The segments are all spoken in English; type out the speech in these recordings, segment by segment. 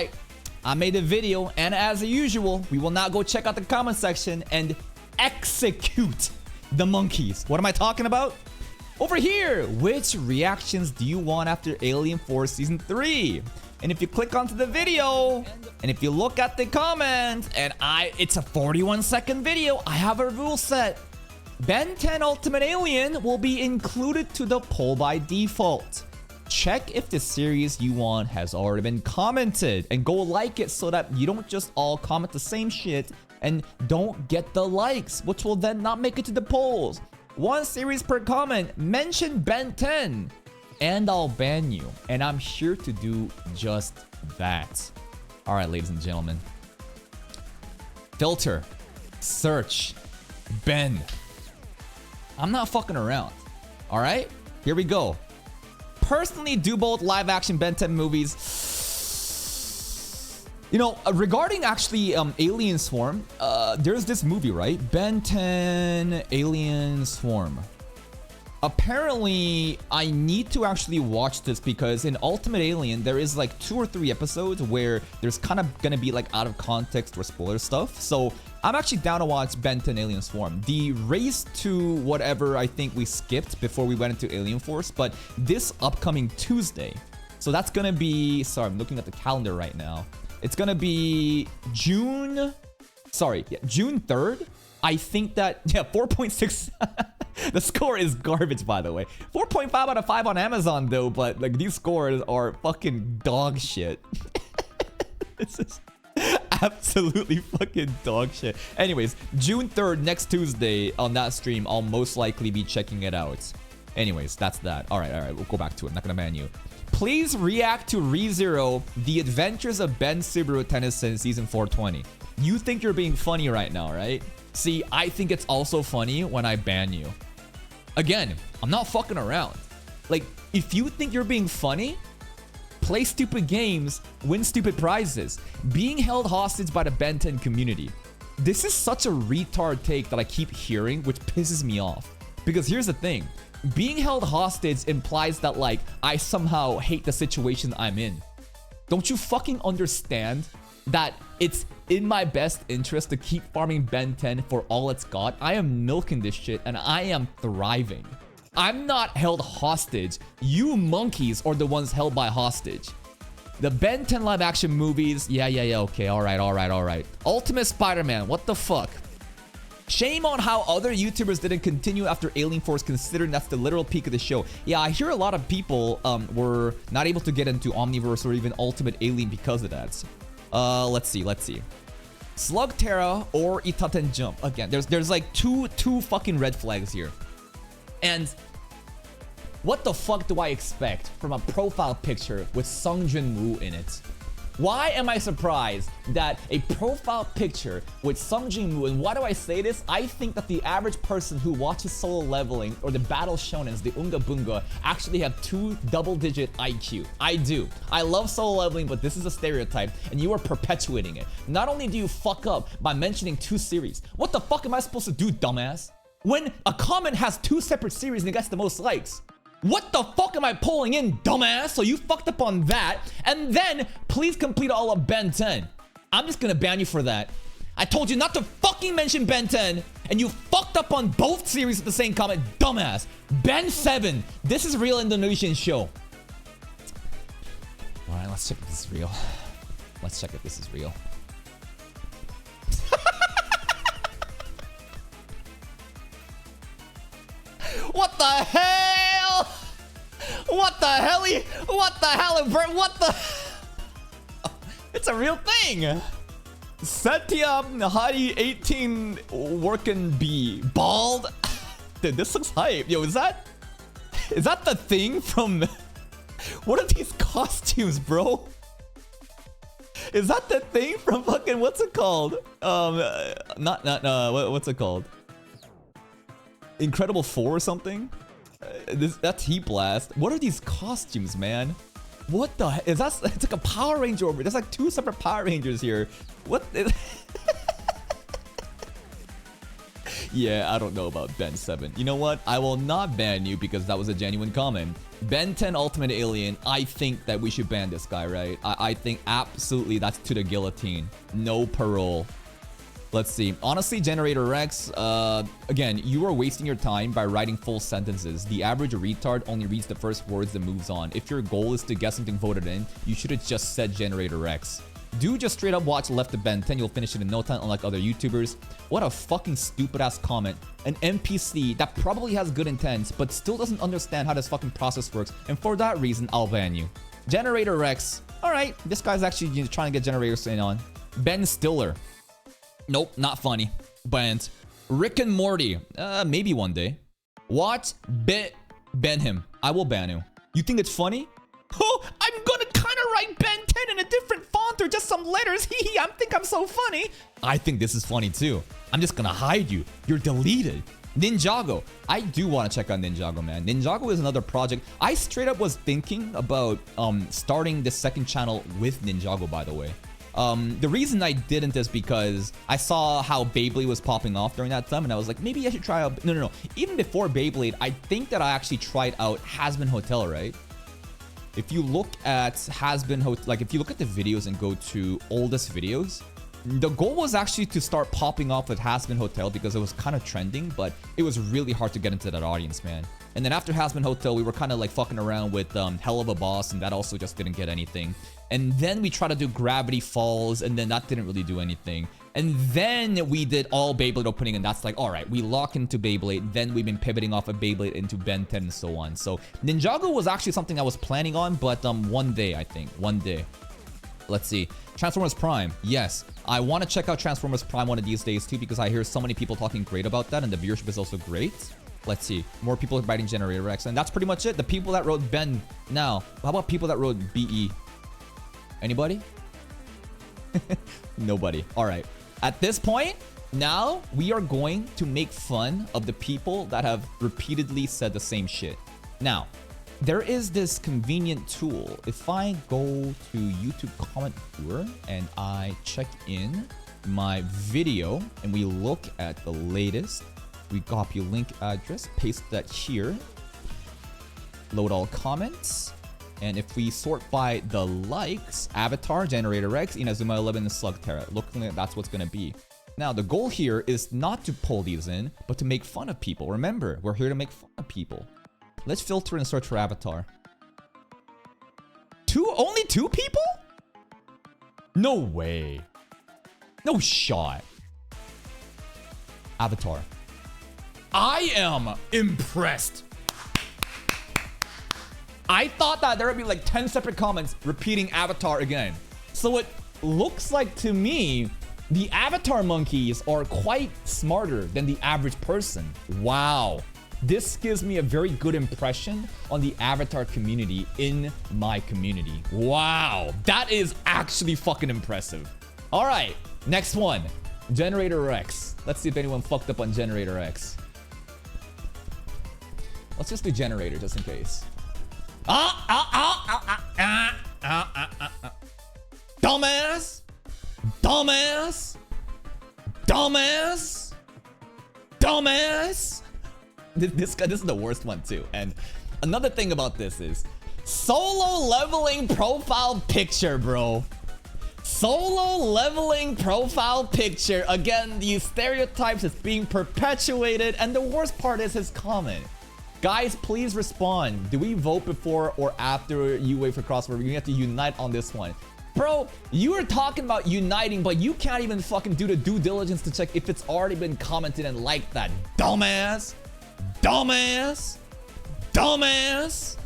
right, I made a video, and as usual, we will now go check out the comment section and execute the monkeys. What am I talking about? Over here, which reactions do you want after Alien Force Season 3? And if you click onto the video, and if you look at the comments, and it's a 41-second video, I have a rule set. Ben 10 Ultimate Alien will be included to the poll by default. Check if the series you want has already been commented, and go like it so that you don't just all comment the same shit and don't get the likes, which will then not make it to the polls. One series per comment, mention Ben 10, and I'll ban you. And I'm sure to do just that. Alright, ladies and gentlemen. Filter. Search. Ben. I'm not fucking around. Alright? Here we go. Personally do both live action Ben 10 movies. You know, regarding actually Alien Swarm, there's this movie, right? Ben 10 Alien Swarm. Apparently, I need to actually watch this because in Ultimate Alien, there is like 2 or 3 episodes where there's kind of gonna be like out of context or spoiler stuff. So I'm actually down to watch Ben 10 Alien Swarm. The race to whatever I think we skipped before we went into Alien Force, but this upcoming Tuesday. So that's gonna be, sorry, I'm looking at the calendar right now. It's gonna be June 3rd. I think that, yeah, 4.6. The score is garbage, by the way. 4.5 out of 5 on Amazon, though, but like these scores are fucking dog shit. This is absolutely fucking dog shit. Anyways, June 3rd, next Tuesday, on that stream, I'll most likely be checking it out. Anyways, that's that. Alright, we'll go back to it. I'm not gonna ban you. Please react to ReZero, The Adventures of Ben Subaru Tennyson, Season 420. You think you're being funny right now, right? See, I think it's also funny when I ban you. Again, I'm not fucking around. Like, if you think you're being funny, play stupid games, win stupid prizes. Being held hostage by the Ben 10 community. This is such a retard take that I keep hearing, which pisses me off. Because here's the thing. Being held hostage implies that, like, I somehow hate the situation I'm in. Don't you fucking understand that it's in my best interest to keep farming Ben 10 for all it's got? I am milking this shit and I am thriving. I'm not held hostage. You monkeys are the ones held by hostage. The Ben 10 live action movies, yeah, okay, alright. Ultimate Spider-Man, what the fuck? Shame on how other YouTubers didn't continue after Alien Force, considering that's the literal peak of the show. Yeah, I hear a lot of people were not able to get into Omniverse or even Ultimate Alien because of that. Let's see. Slugterra or Itaten Jump. Again, there's like two fucking red flags here. And what the fuck do I expect from a profile picture with Sung Jin Woo in it? Why am I surprised that a profile picture with Sung Jin Woo, and why do I say this? I think that the average person who watches Solo Leveling or the Battle Shonens, the Unga Bunga, actually have 2 double-digit IQ. I do. I love Solo Leveling, but this is a stereotype, and you are perpetuating it. Not only do you fuck up by mentioning 2 series, what the fuck am I supposed to do, dumbass? When a comment has 2 separate series and it gets the most likes, what the fuck am I pulling in, dumbass? So you fucked up on that. And then, please complete all of Ben 10. I'm just gonna ban you for that. I told you not to fucking mention Ben 10, and you fucked up on both series at the same comment, dumbass. Ben 7. This is real Indonesian show. Alright, let's check if this is real. What the hell? What the hell? Bro? What the? It's a real thing. Satya Hari 18 working bee bald. Dude, this looks hype. Yo, is that the thing from? What are these costumes, bro? Is that the thing from fucking what's it called? What's it called? Incredible 4 or something? That's Heat Blast. What are these costumes, man? What the heck? It's like a Power Ranger over. There's like 2 separate Power Rangers here. What is Yeah, I don't know about Ben 7. You know what? I will not ban you because that was a genuine comment. Ben 10 Ultimate Alien, I think that we should ban this guy, right? I think absolutely that's to the guillotine. No parole. Let's see. Honestly, Generator Rex, again, you are wasting your time by writing full sentences. The average retard only reads the first words and moves on. If your goal is to get something voted in, you should have just said Generator Rex. Do just straight up watch Left of Ben 10, you'll finish it in no time, unlike other YouTubers. What a fucking stupid ass comment. An NPC that probably has good intents, but still doesn't understand how this fucking process works, and for that reason, I'll ban you. Generator Rex. Alright, this guy's actually trying to get Generators in on. Ben Stiller. Nope, not funny. Banned. Rick and Morty. Maybe one day. What? Ban him. I will ban you. You think it's funny? Oh, I'm gonna kind of write Ben 10 in a different font or just some letters. Hee I think I'm so funny. I think this is funny too. I'm just gonna hide you. You're deleted. Ninjago. I do want to check out Ninjago, man. Ninjago is another project. I straight up was thinking about starting the second channel with Ninjago, by the way. The reason I didn't is because I saw how Beyblade was popping off during that time, and I was like, maybe I should try out. No. Even before Beyblade, I think that I actually tried out Hazbin Hotel, right? If you look at Hazbin Hotel, like if you look at the videos and go to oldest videos, the goal was actually to start popping off with Hazbin Hotel because it was kind of trending, but it was really hard to get into that audience, man. And then after Hazbin Hotel, we were kind of like fucking around with Hell of a Boss, and that also just didn't get anything. And then we tried to do Gravity Falls, and then that didn't really do anything. And then we did all Beyblade opening, and that's like, all right, we lock into Beyblade. Then we've been pivoting off of Beyblade into Ben 10 and so on. So Ninjago was actually something I was planning on, but one day, I think. One day. Let's see. Transformers Prime. Yes, I want to check out Transformers Prime one of these days too, because I hear so many people talking great about that, and the viewership is also great. Let's see. More people are writing Generator Rex, and that's pretty much it. The people that wrote Ben. Now, how about people that wrote BE? Anybody? Nobody. All right. At this point, now we are going to make fun of the people that have repeatedly said the same shit. Now, there is this convenient tool. If I go to YouTube comment viewer and I check in my video and we look at the latest, we copy a link address, paste that here, load all comments, and if we sort by the likes, Avatar, Generator Rex, Inazuma 11, and Slugterra, looking like that's what's gonna be. Now, the goal here is not to pull these in, but to make fun of people. Remember, we're here to make fun of people. Let's filter and search for Avatar. Only two people? No way. No shot. Avatar. I am impressed. I thought that there would be like 10 separate comments repeating Avatar again. So it looks like to me, the Avatar monkeys are quite smarter than the average person. Wow. This gives me a very good impression on the Avatar community in my community. Wow. That is actually fucking impressive. All right. Next one. Generator Rex. Let's see if anyone fucked up on Generator Rex. Let's just do Generator just in case. Dumbass! Dumbass! Dumbass! Dumbass! This is the worst one too. And another thing about this is solo leveling profile picture, bro. Solo leveling profile picture. Again, these stereotypes is being perpetuated, and the worst part is his comment. Guys, please respond. Do we vote before or after you wait for crossover? We have to unite on this one. Bro, you were talking about uniting, but you can't even fucking do the due diligence to check if it's already been commented and liked. That dumbass. Dumbass. Dumbass.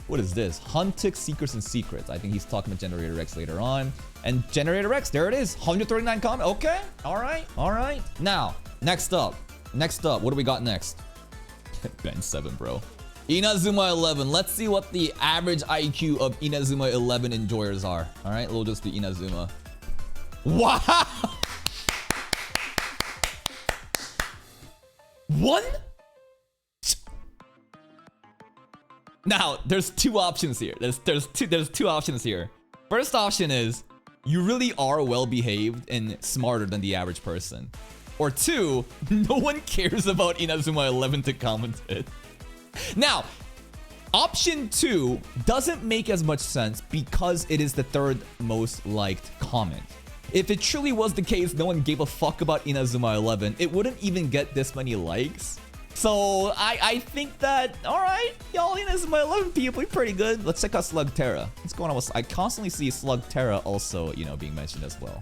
What is this? Huntix Secrets and Secrets. I think he's talking about Generator Rex later on. And Generator Rex, there it is. 139 comments. Okay. All right. All right. Now, next up. What do we got next? Ben 7, bro. Inazuma 11. Let's see what the average IQ of Inazuma 11 enjoyers are. All right, we'll just do Inazuma. Wow. One? Now, there's two options here. There's two options here. First option is you really are well behaved and smarter than the average person. Or 2, no one cares about Inazuma 11 to comment it. Now, option 2 doesn't make as much sense because it is the 3rd most liked comment. If it truly was the case, no one gave a fuck about Inazuma 11, it wouldn't even get this many likes. So I think that, alright, y'all, Inazuma 11 people are pretty good. Let's check out Slugterra. What's going on with, I constantly see Slugterra also, you know, being mentioned as well.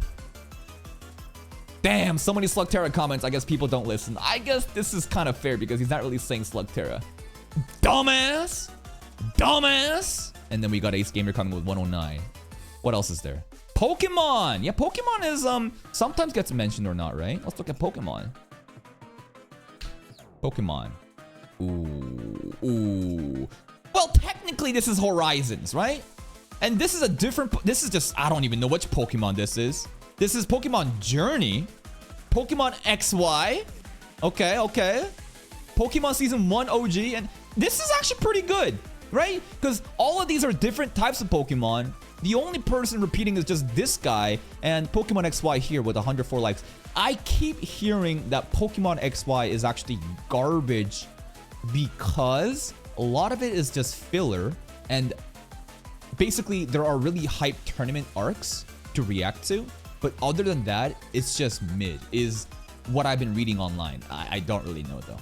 Damn, so many Slugterra comments. I guess people don't listen. I guess this is kind of fair because he's not really saying Slugterra. Dumbass! Dumbass! And then we got Ace Gamer coming with 109. What else is there? Pokemon! Yeah, Pokemon is, sometimes gets mentioned or not, right? Let's look at Pokemon. Pokemon. Ooh. Well, technically this is Horizons, right? And this is a different, this is just, I don't even know which Pokemon this is. This is Pokemon Journey. Pokemon XY. Okay. Pokemon Season 1 OG. And this is actually pretty good, right? Because all of these are different types of Pokemon. The only person repeating is just this guy and Pokemon XY here with 104 likes. I keep hearing that Pokemon XY is actually garbage because a lot of it is just filler and basically there are really hyped tournament arcs to react to. But other than that, it's just mid, is what I've been reading online. I don't really know though.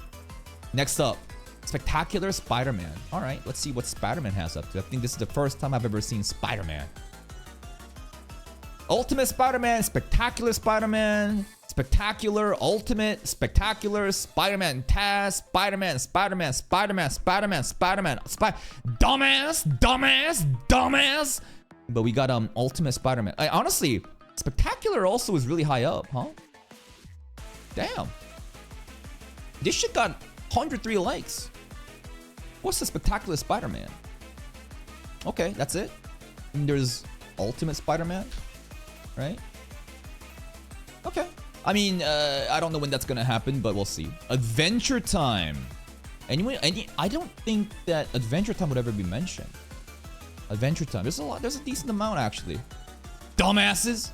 Next up, Spectacular Spider-Man. All right, let's see what Spider-Man has up to. I think this is the first time I've ever seen Spider-Man. Ultimate Spider-Man, Spectacular Spider-Man, Spectacular, Ultimate, Spectacular, Spider-Man, Taz, Spider-Man, Dumbass. But we got Ultimate Spider-Man. Honestly, Spectacular also is really high up, huh? Damn. This shit got 103 likes. What's the Spectacular Spider-Man? Okay, that's it. And there's Ultimate Spider-Man, right? Okay. I mean, I don't know when that's gonna happen, but we'll see. Adventure Time. Anyway, I don't think that Adventure Time would ever be mentioned. Adventure Time. There's a decent amount actually. Dumbasses.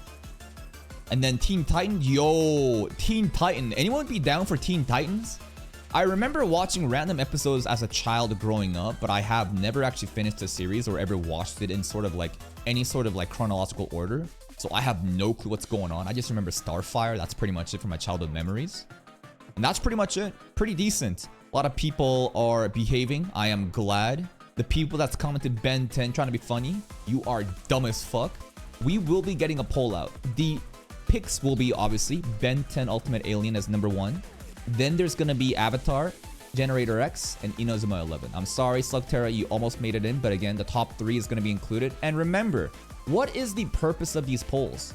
And then Teen Titans. Yo, Teen Titan. Anyone be down for Teen Titans? I remember watching random episodes as a child growing up, but I have never actually finished the series or ever watched it in sort of like any sort of like chronological order. So I have no clue what's going on. I just remember Starfire. That's pretty much it for my childhood memories. And that's pretty much it. Pretty decent. A lot of people are behaving. I am glad. The people that's commented Ben 10 trying to be funny, you are dumb as fuck. We will be getting a poll out. The picks will be obviously Ben 10 Ultimate Alien as number 1. Then there's gonna be Avatar, Generator X, and Inazuma 11. I'm sorry, Slugterra, you almost made it in, but again, the top 3 is gonna be included. And remember, what is the purpose of these polls?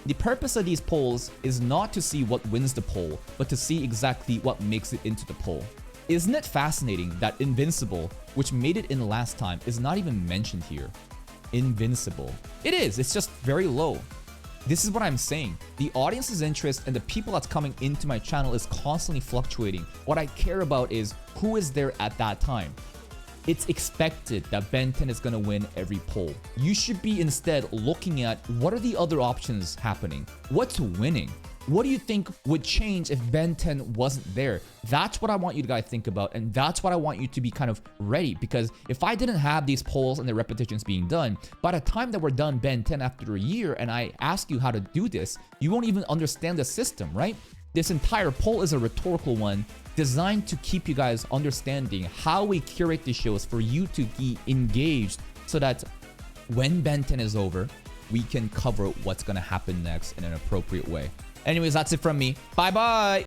The purpose of these polls is not to see what wins the poll, but to see exactly what makes it into the poll. Isn't it fascinating that Invincible, which made it in last time, is not even mentioned here? Invincible. It is, it's just very low. This is what I'm saying. The audience's interest and the people that's coming into my channel is constantly fluctuating. What I care about is who is there at that time. It's expected that Ben 10 is going to win every poll. You should be instead looking at what are the other options happening? What's winning? What do you think would change if Ben 10 wasn't there? That's what I want you to guys think about, and that's what I want you to be kind of ready, because if I didn't have these polls and the repetitions being done, by the time that we're done Ben 10 after a year and I ask you how to do this, you won't even understand the system, right? This entire poll is a rhetorical one designed to keep you guys understanding how we curate the shows for you to be engaged so that when Ben 10 is over, we can cover what's going to happen next in an appropriate way. Anyways, that's it from me. Bye-bye.